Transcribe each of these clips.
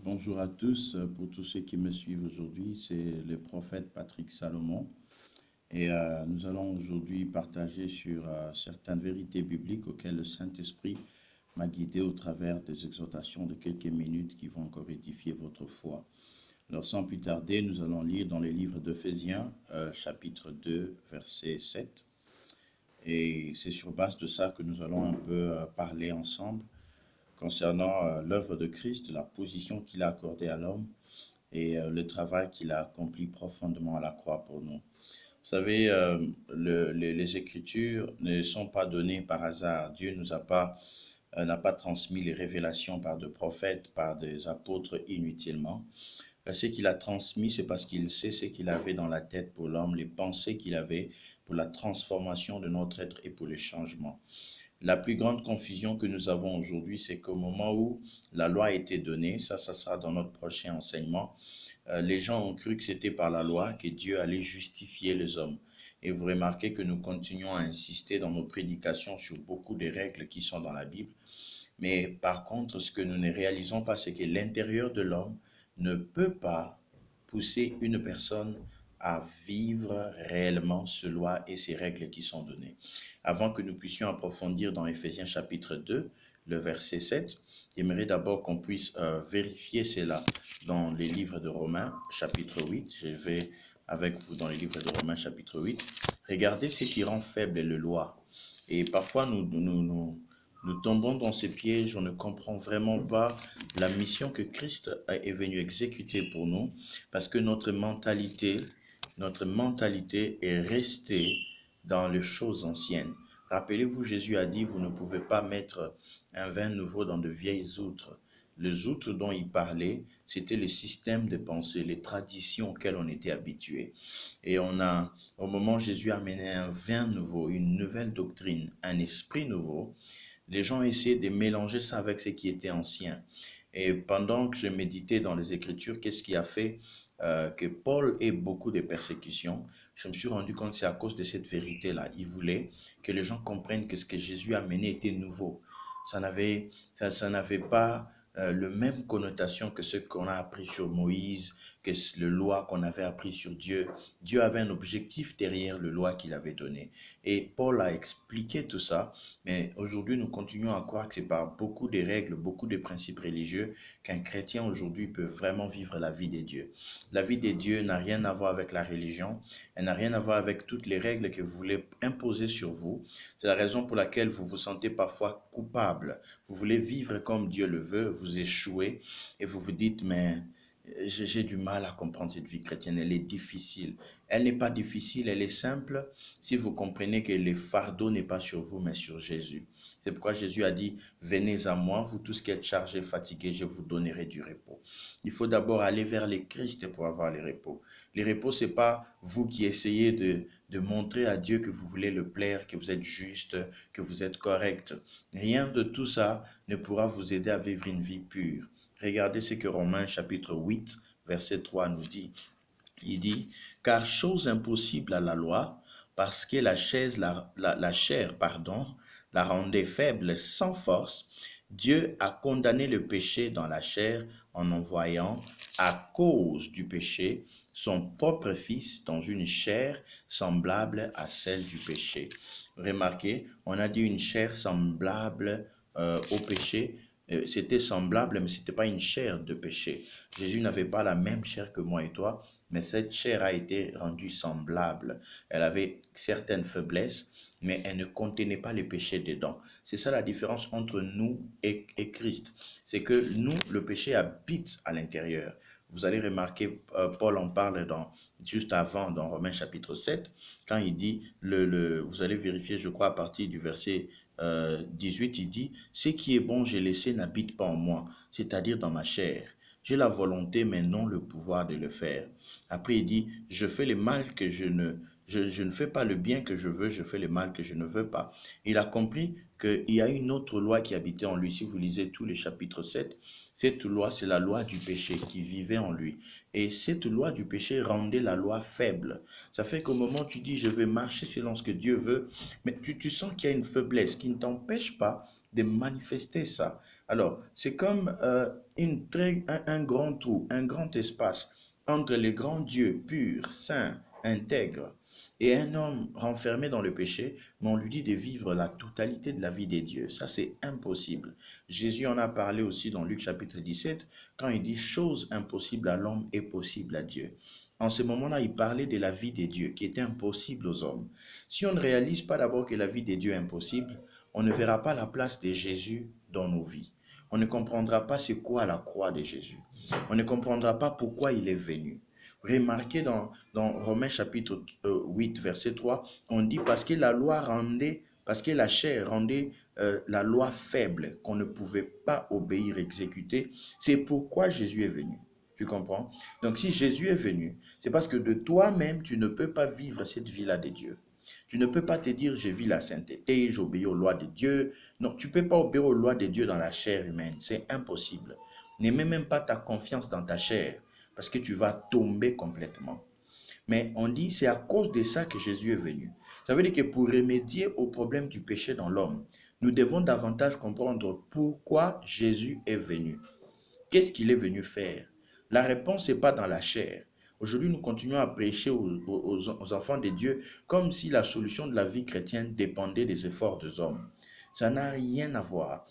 Bonjour à tous, pour tous ceux qui me suivent aujourd'hui, c'est le prophète Patrick Salomon et nous allons aujourd'hui partager sur certaines vérités bibliques auxquelles le Saint-Esprit m'a guidé au travers des exhortations de quelques minutes qui vont encore édifier votre foi. Alors sans plus tarder, nous allons lire dans le livre d'Éphésiens, chapitre 2, verset 7. Et c'est sur base de ça que nous allons un peu parler ensemble concernant l'œuvre de Christ, la position qu'il a accordée à l'homme et le travail qu'il a accompli profondément à la croix pour nous. Vous savez, les Écritures ne sont pas données par hasard. Dieu n'a pas transmis les révélations par des prophètes, par des apôtres inutilement. Ce qu'il a transmis, c'est parce qu'il sait ce qu'il avait dans la tête pour l'homme, les pensées qu'il avait pour la transformation de notre être et pour le changement. La plus grande confusion que nous avons aujourd'hui, c'est qu'au moment où la loi a été donnée, ça sera dans notre prochain enseignement, les gens ont cru que c'était par la loi que Dieu allait justifier les hommes. Et vous remarquez que nous continuons à insister dans nos prédications sur beaucoup de règles qui sont dans la Bible. Mais par contre, ce que nous ne réalisons pas, c'est que l'intérieur de l'homme ne peut pas pousser une personne à vivre réellement ce loi et ces règles qui sont données. Avant que nous puissions approfondir dans Éphésiens chapitre 2, le verset 7, j'aimerais d'abord qu'on puisse vérifier cela dans les livres de Romains chapitre 8. Je vais avec vous dans les livres de Romains chapitre 8. Regardez ce qui rend faible les lois. Et parfois nous tombons dans ces pièges, on ne comprend vraiment pas la mission que Christ est venu exécuter pour nous, parce que notre mentalité est restée dans les choses anciennes. Rappelez-vous, Jésus a dit, vous ne pouvez pas mettre un vin nouveau dans de vieilles outres. Les outres dont il parlait, c'était le système de pensée, les traditions auxquelles on était habitué. Et au moment où Jésus amenait un vin nouveau, une nouvelle doctrine, un esprit nouveau, les gens essaient de mélanger ça avec ce qui était ancien. Et pendant que je méditais dans les Écritures, qu'est-ce qui a fait que Paul ait beaucoup de persécutions? Je me suis rendu compte que c'est à cause de cette vérité-là. Il voulait que les gens comprennent que ce que Jésus a mené était nouveau. Ça n'avait pas le même connotation que ce qu'on a appris sur Moïse, que le loi qu'on avait appris sur Dieu. Dieu avait un objectif derrière le loi qu'il avait donné. Et Paul a expliqué tout ça, mais aujourd'hui nous continuons à croire que c'est par beaucoup de règles, beaucoup de principes religieux qu'un chrétien aujourd'hui peut vraiment vivre la vie des dieux. La vie des dieux n'a rien à voir avec la religion, elle n'a rien à voir avec toutes les règles que vous voulez imposer sur vous. C'est la raison pour laquelle vous vous sentez parfois coupable. Vous voulez vivre comme Dieu le veut, vous échouez et vous vous dites, mais j'ai du mal à comprendre cette vie chrétienne, elle est difficile. Elle n'est pas difficile, elle est simple si vous comprenez que le fardeau n'est pas sur vous, mais sur Jésus. C'est pourquoi Jésus a dit, venez à moi, vous tous qui êtes chargés, fatigués, je vous donnerai du repos. Il faut d'abord aller vers le Christ pour avoir le repos. Le repos, c'est pas vous qui essayez de montrer à Dieu que vous voulez le plaire, que vous êtes juste, que vous êtes correct. Rien de tout ça ne pourra vous aider à vivre une vie pure. Regardez ce que Romains chapitre 8, verset 3 nous dit. Il dit, car chose impossible à la loi, parce que la chair, la rendait faible sans force, Dieu a condamné le péché dans la chair en envoyant, à cause du péché, son propre Fils dans une chair semblable à celle du péché. Remarquez, on a dit une chair semblable au péché. C'était semblable, mais c'était pas une chair de péché. Jésus n'avait pas la même chair que moi et toi, mais cette chair a été rendue semblable. Elle avait certaines faiblesses, mais elle ne contenait pas les péchés dedans. C'est ça la différence entre nous et Christ. C'est que nous, le péché habite à l'intérieur. Vous allez remarquer, Paul en parle juste avant, dans Romains chapitre 7, quand il dit, vous allez vérifier, je crois, à partir du verset 18, il dit, ce qui est bon, j'ai laissé n'habite pas en moi, c'est-à-dire dans ma chair. J'ai la volonté, mais non le pouvoir de le faire. Après, il dit, je fais le mal que je ne fais pas le bien que je veux, je fais le mal que je ne veux pas. Il a compris qu'il y a une autre loi qui habitait en lui. Si vous lisez tous les chapitres 7, cette loi, c'est la loi du péché qui vivait en lui. Et cette loi du péché rendait la loi faible. Ça fait qu'au moment où tu dis, je vais marcher selon ce que Dieu veut, mais tu sens qu'il y a une faiblesse qui ne t'empêche pas de manifester ça. Alors, c'est comme un grand trou, un grand espace entre les grands dieux purs, saints, intègres, et un homme renfermé dans le péché, mais on lui dit de vivre la totalité de la vie des dieux. Ça, c'est impossible. Jésus en a parlé aussi dans Luc chapitre 17, quand il dit « Chose impossible à l'homme est possible à Dieu ». En ce moment-là, il parlait de la vie des dieux qui était impossible aux hommes. Si on ne réalise pas d'abord que la vie des dieux est impossible, on ne verra pas la place de Jésus dans nos vies. On ne comprendra pas c'est quoi la croix de Jésus. On ne comprendra pas pourquoi il est venu. Remarquez dans Romains chapitre 8, verset 3, on dit parce que la loi rendait, parce que la chair rendait la loi faible, qu'on ne pouvait pas obéir, exécuter. C'est pourquoi Jésus est venu. Tu comprends? Donc si Jésus est venu, c'est parce que de toi-même, tu ne peux pas vivre cette vie-là de Dieu. Tu ne peux pas te dire, je vis la sainteté, j'obéis aux lois de Dieu. Non, tu ne peux pas obéir aux lois de Dieu dans la chair humaine. C'est impossible. Ne mets même pas ta confiance dans ta chair, parce que tu vas tomber complètement. Mais on dit, c'est à cause de ça que Jésus est venu. Ça veut dire que pour remédier au problème du péché dans l'homme, nous devons davantage comprendre pourquoi Jésus est venu. Qu'est-ce qu'il est venu faire? La réponse n'est pas dans la chair. Aujourd'hui, nous continuons à prêcher aux enfants de Dieu comme si la solution de la vie chrétienne dépendait des efforts des hommes. Ça n'a rien à voir.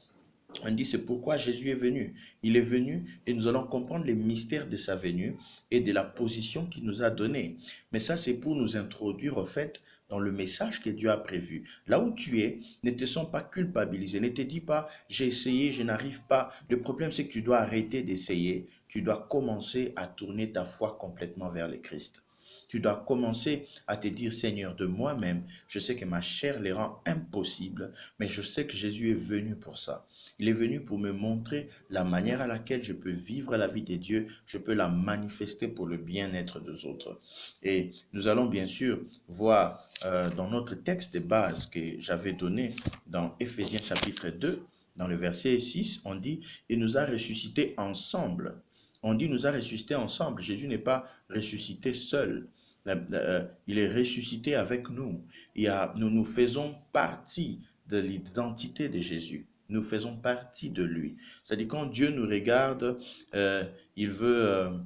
On dit c'est pourquoi Jésus est venu. Il est venu et nous allons comprendre les mystères de sa venue et de la position qu'il nous a donnée. Mais ça, c'est pour nous introduire au fait dans le message que Dieu a prévu. Là où tu es, ne te sens pas culpabilisé. Ne te dis pas j'ai essayé, je n'arrive pas. Le problème, c'est que tu dois arrêter d'essayer. Tu dois commencer à tourner ta foi complètement vers le Christ. Tu dois commencer à te dire, Seigneur, de moi-même, je sais que ma chair les rend impossibles, mais je sais que Jésus est venu pour ça. Il est venu pour me montrer la manière à laquelle je peux vivre la vie de Dieu, je peux la manifester pour le bien-être des autres. Et nous allons bien sûr voir dans notre texte de base que j'avais donné dans Éphésiens chapitre 2, dans le verset 6, on dit, il nous a ressuscités ensemble. On dit, il nous a ressuscités ensemble. Jésus n'est pas ressuscité seul. Il est ressuscité avec nous. Nous faisons partie de l'identité de Jésus. Nous faisons partie de lui. C'est-à-dire quand Dieu nous regarde, il veut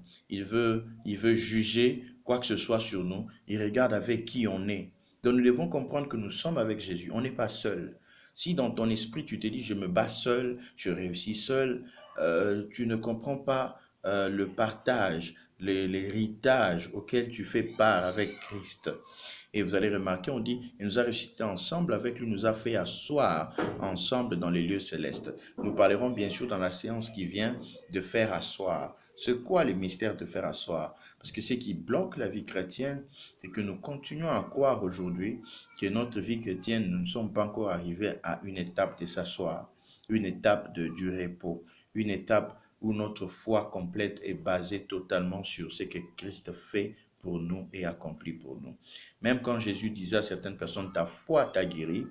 juger quoi que ce soit sur nous. Il regarde avec qui on est. Donc nous devons comprendre que nous sommes avec Jésus. On n'est pas seul. Si dans ton esprit tu te dis je me bats seul, je réussis seul, tu ne comprends pas le partage, l'héritage auquel tu fais part avec Christ. Et vous allez remarquer, on dit, il nous a ressuscités ensemble avec lui, nous a fait asseoir ensemble dans les lieux célestes. Nous parlerons bien sûr dans la séance qui vient de faire asseoir. C'est quoi le mystère de faire asseoir? Parce que ce qui bloque la vie chrétienne, c'est que nous continuons à croire aujourd'hui que notre vie chrétienne, nous ne sommes pas encore arrivés à une étape de s'asseoir, une étape du repos, une étape où notre foi complète est basée totalement sur ce que Christ fait pour nous et accompli pour nous. Même quand Jésus disait à certaines personnes, ta foi t'a guéri,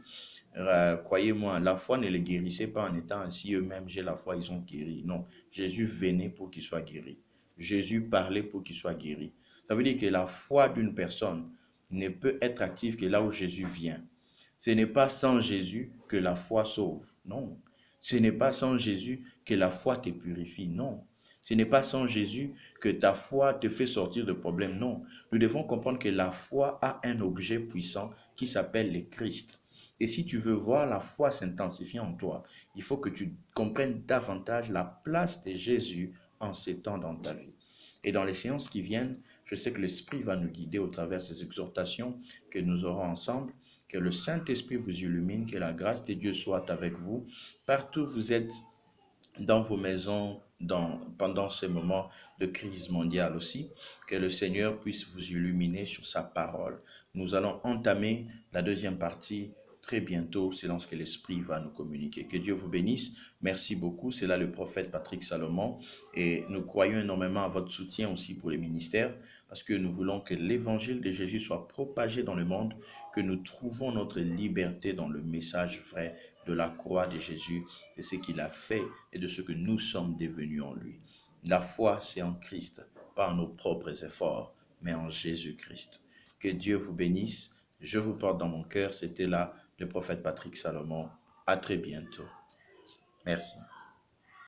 croyez-moi, la foi ne les guérissait pas en étant ainsi eux-mêmes, j'ai la foi, ils ont guéri. Non, Jésus venait pour qu'ils soient guéris. Jésus parlait pour qu'ils soient guéris. Ça veut dire que la foi d'une personne ne peut être active que là où Jésus vient. Ce n'est pas sans Jésus que la foi sauve. Non. Ce n'est pas sans Jésus que la foi te purifie. Non. Ce n'est pas sans Jésus que ta foi te fait sortir de problèmes. Non. Nous devons comprendre que la foi a un objet puissant qui s'appelle le Christ. Et si tu veux voir la foi s'intensifier en toi, il faut que tu comprennes davantage la place de Jésus en ces temps dans ta vie. Et dans les séances qui viennent, je sais que l'Esprit va nous guider au travers de ces exhortations que nous aurons ensemble. Que le Saint-Esprit vous illumine, que la grâce de Dieu soit avec vous. Partout où vous êtes, dans vos maisons, pendant ces moments de crise mondiale aussi, que le Seigneur puisse vous illuminer sur sa parole. Nous allons entamer la deuxième partie très bientôt, c'est lorsque l'Esprit va nous communiquer. Que Dieu vous bénisse. Merci beaucoup. C'est là le prophète Patrick Salomon. Et nous croyons énormément à votre soutien aussi pour les ministères, parce que nous voulons que l'évangile de Jésus soit propagé dans le monde, que nous trouvons notre liberté dans le message vrai de la croix de Jésus, de ce qu'il a fait et de ce que nous sommes devenus en lui. La foi, c'est en Christ, pas en nos propres efforts, mais en Jésus-Christ. Que Dieu vous bénisse. Je vous porte dans mon cœur. C'était là le prophète Patrick Salomon. À très bientôt. Merci.